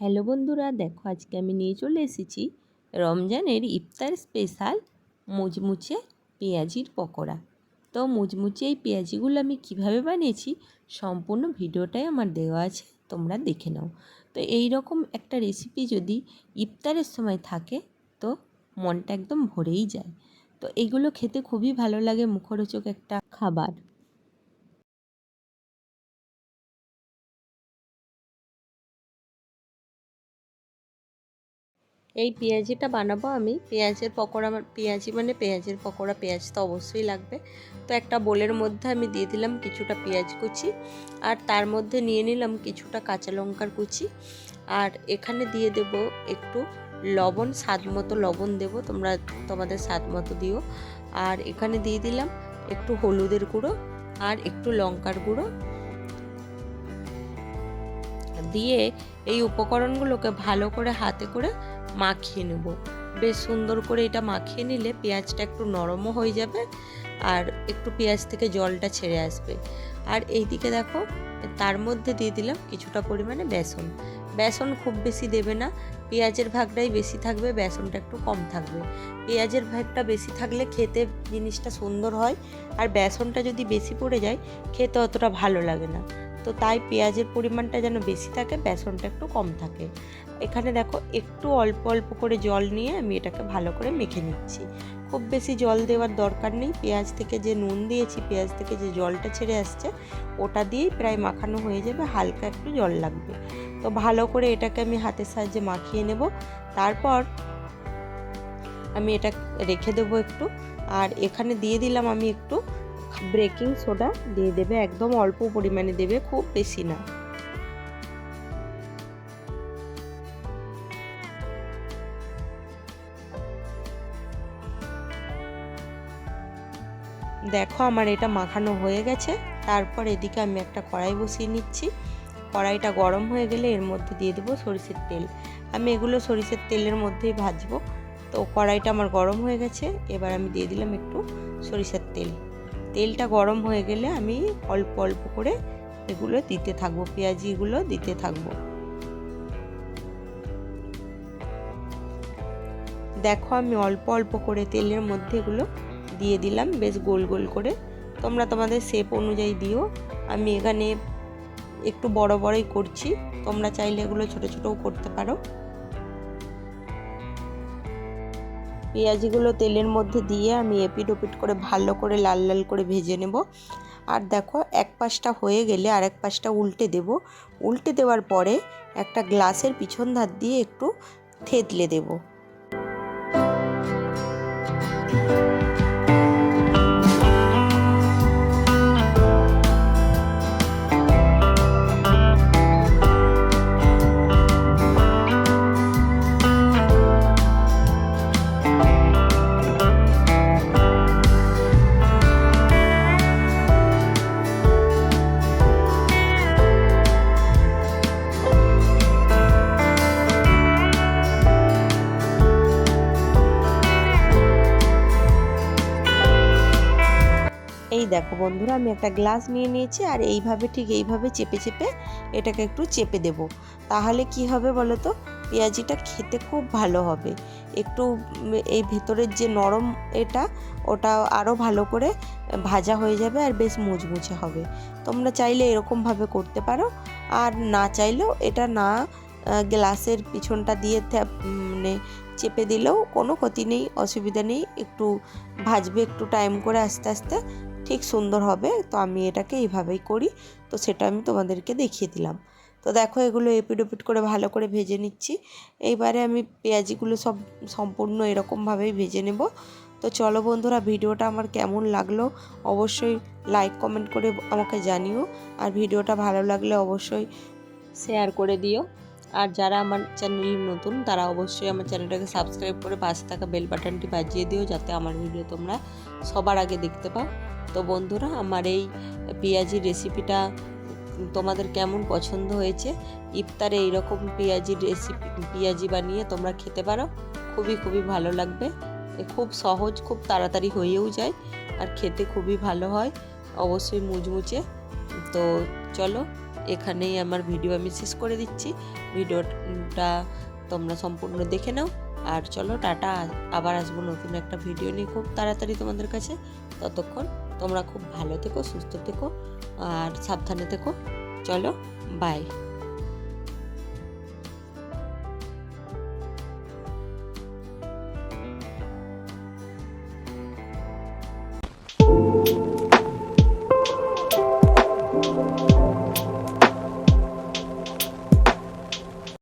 Hello বন্ধুরা, দেখো আজকে আমি নিয়ে চলে এসেছি রমজানের ইফতার স্পেশাল মুচমুচে পেঁয়াজির পকোড়া। তো মুচমুচে এই পেঁয়াজিগুলো আমি কিভাবে বানিয়েছি সম্পূর্ণ ভিডিওটাই আমার দেওয়া আছে, তোমরা দেখে নাও। তো এই রকম একটা রেসিপি যদি ইফতারের সময় থাকে তো মনটা একদম ভরেই যায়। তো এইগুলো খেতে খুবই ভালো লাগে, মুখরোচক একটা খাবার। এই পেঁয়াজিটা বানাবো আমি, পেঁয়াজের পকোড়া। পেঁয়াজি মানে পেঁয়াজের পকোড়া, পেঁয়াজ তো অবশ্যই লাগবে। তো একটা বোলের মধ্যে আমি দিয়ে দিলাম কিছুটা পেঁয়াজ কুচি, আর তার মধ্যে নিয়ে নিলাম কিছুটা কাঁচা লঙ্কার কুচি, আর এখানে দিয়ে দেব একটু লবণ, স্বাদ মতো লবণ দেব, তোমরা তোমাদের স্বাদ মতো দিও। আর এখানে দিয়ে দিলাম একটু হলুদের গুঁড়ো আর একটু লঙ্কার গুঁড়ো দিয়ে এই উপকরণগুলোকে ভালো করে হাতে করে মাখিয়ে নেব। বেশ সুন্দর করে এটা মাখিয়ে নিলে পেঁয়াজটা একটু নরমও হয়ে যাবে আর একটু পেঁয়াজ থেকে জলটা ছেড়ে আসবে। আর এইদিকে দেখো, তার মধ্যে দিয়ে দিলাম কিছুটা পরিমাণে বেসন। বেসন খুব বেশি দেবে না, পেঁয়াজের ভাগটাই বেশি থাকবে, বেসনটা একটু কম থাকবে। পেঁয়াজের ভাগটা বেশি থাকলে খেতে জিনিসটা সুন্দর হয়, আর বেসনটা যদি বেশি পড়ে যায় খেতে অতটা ভালো লাগে না। তো তাই পেঁয়াজের পরিমাণটা যেন বেশি থাকে, বেসনটা একটু কম থাকে। এখানে দেখো একটু অল্প অল্প করে জল নিয়ে আমি এটাকে ভালো করে মেখে নিচ্ছি। খুব বেশি জল দেওয়ার দরকার নেই, পেঁয়াজ থেকে যে নুন দিয়েছি, পেঁয়াজ থেকে যে জলটা ছেড়ে আসছে ওটা দিয়েই প্রায় মাখানো হয়ে যাবে, হালকা একটু জল লাগবে। তো ভালো করে এটাকে আমি হাতের সাহায্যে মাখিয়ে নেব। তারপর আমি এটা রেখে দেবো একটু। আর এখানে দিয়ে দিলাম আমি একটু বেকিং সোডা, দিয়ে দেবে একদম অল্প পরিমাণে দেবে, খুব বেশি না। দেখো আমার এটা মাখানো হয়ে গেছে। তারপর এদিকে আমি একটা কড়াই বসিয়ে নিচ্ছি। কড়াইটা গরম হয়ে গেলে এর মধ্যে দিয়ে দেবো সরিষার তেল। আমি এগুলো সরিষার তেলের মধ্যেই ভাজবো। তো কড়াইটা আমার গরম হয়ে গেছে, এবার আমি দিয়ে দিলাম একটু সরিষার তেল। তেলটা গরম হয়ে গেলে আমি অল্প অল্প করে এগুলো দিতে থাকবো, পেঁয়াজিগুলো দিতে থাকবো। দেখো আমি অল্প অল্প করে তেলের মধ্যে এগুলো দিয়ে দিলাম, বেশ গোল গোল করে। তোমরা তোমাদের শেপ অনুযায়ী দিও। আমি এখানে একটু বড় বড়ই করছি, তোমরা চাইলে এগুলো ছোট ছোটও করতে পারো। পেঁয়াজিগুলো তেলের মধ্যে দিয়ে আমি এপিট ওপিট করে ভালো করে লাল লাল করে ভেজে নেব। আর দেখো এক পাশটা হয়ে গেলে আর এক পাশটা উল্টে দেব। উল্টে দেওয়ার পরে একটা গ্লাসের পিছন ধার দিয়ে একটু থেতলে দেব। এই দেখো বন্ধুরা, আমি একটা গ্লাস নিয়ে নিয়েছি, আর এইভাবে ঠিক এইভাবে চেপে চেপে এটাকে একটু চেপে দেব। তাহলে কি হবে বলো তো, পেঁয়াজিটা খেতে খুব ভালো হবে। একটু এই ভেতরের যে নরম এটা, ওটা আরও ভালো করে ভাজা হয়ে যাবে আর বেশ মুচমুচে হবে। তোমরা চাইলে এরকমভাবে করতে পারো, আর না চাইলেও এটা না গ্লাসের পিছনটা দিয়ে মানে চেপে দিলেও কোনো ক্ষতি নেই, অসুবিধা নেই। একটু ভাজবে একটু টাইম করে আস্তে আস্তে, ঠিক সুন্দর হবে। তো আমি এটাকে এইভাবেই করি, তো সেটা আমি তোমাদেরকে দেখিয়ে দিলাম। তো দেখো এগুলো এপিট ওপিট করে ভালো করে ভেজে নিচ্ছি। এইবারে আমি পেঁয়াজিগুলো সব সম্পূর্ণ এরকমভাবেই ভেজে নেব। তো চলো বন্ধুরা, ভিডিওটা আমার কেমন লাগলো অবশ্যই লাইক কমেন্ট করে আমাকে জানিও, আর ভিডিওটা ভালো লাগলে অবশ্যই শেয়ার করে দিও। আর যারা আমার চ্যানেলে নতুন তারা অবশ্যই আমার চ্যানেলটাকে সাবস্ক্রাইব করে পাশে থাকা বেল বাটনটি বাজিয়ে দিও, যাতে আমার ভিডিও তোমরা সবার আগে দেখতে পাও। তো বন্ধুরা, আমার এই পেঁয়াজির রেসিপিটা তোমাদের কেমন পছন্দ হয়েছে? ইফতারে এইরকম পেঁয়াজি বানিয়ে তোমরা খেতে পারো, খুবই খুবই ভালো লাগবে। খুব সহজ, খুব তাড়াতাড়ি হয়েও যায়, আর খেতে খুবই ভালো হয়, অবশ্যই মুচমুচে। তো চলো এখানেই আমার ভিডিও আমি শেষ করে দিচ্ছি। ভিডিওটা তোমরা সম্পূর্ণ দেখে নাও। আর চলো টাটা, আবার আসবো নতুন একটা ভিডিও নিয়ে খুব তাড়াতাড়ি তোমাদের কাছে। ততক্ষণ তোমরা খুব ভালো থেকো, সুস্থ থেকো আর সাবধানে থেকো। চলো বাই।